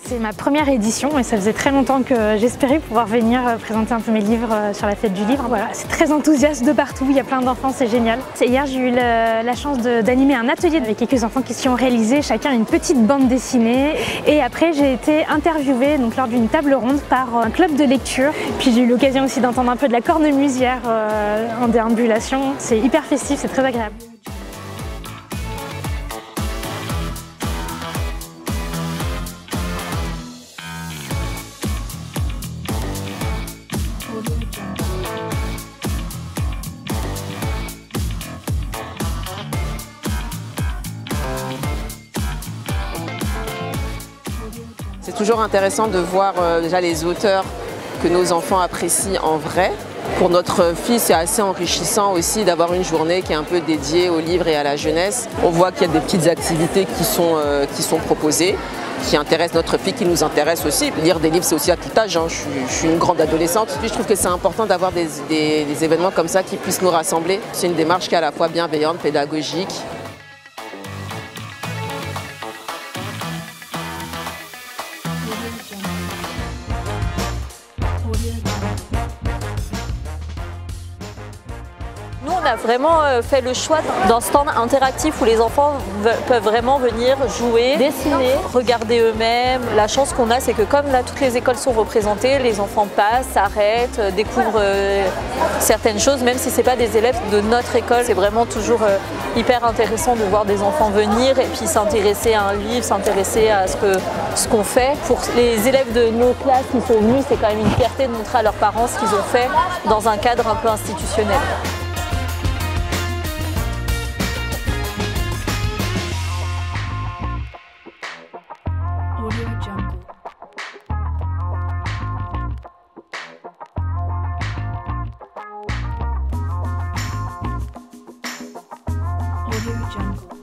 C'est ma première édition et ça faisait très longtemps que j'espérais pouvoir venir présenter un peu mes livres sur la fête du livre. Voilà, c'est très enthousiaste de partout, il y a plein d'enfants, c'est génial. Hier, j'ai eu la chance d'animer un atelier avec quelques enfants qui ont réalisé chacun une petite bande dessinée. Et après, j'ai été interviewée donc, lors d'une table ronde par un club de lecture. Puis j'ai eu l'occasion aussi d'entendre un peu de la cornemusière en déambulation. C'est hyper festif, c'est très agréable. C'est toujours intéressant de voir déjà les auteurs que nos enfants apprécient en vrai. Pour notre fille, c'est assez enrichissant aussi d'avoir une journée qui est un peu dédiée aux livres et à la jeunesse. On voit qu'il y a des petites activités qui sont proposées, qui intéressent notre fille, qui nous intéressent aussi. Lire des livres, c'est aussi à tout âge. Je suis une grande adolescente. Puis je trouve que c'est important d'avoir des événements comme ça qui puissent nous rassembler. C'est une démarche qui est à la fois bienveillante, pédagogique. Nous, on a vraiment fait le choix d'un stand interactif où les enfants peuvent vraiment venir jouer, dessiner, regarder eux-mêmes. La chance qu'on a, c'est que comme là, toutes les écoles sont représentées, les enfants passent, s'arrêtent, découvrent certaines choses, même si ce n'est pas des élèves de notre école. C'est vraiment toujours hyper intéressant de voir des enfants venir et puis s'intéresser à un livre, s'intéresser à ce qu'on fait. Pour les élèves de nos classes qui sont venus, c'est quand même une fierté de montrer à leurs parents ce qu'ils ont fait dans un cadre un peu institutionnel. Audio Jungle.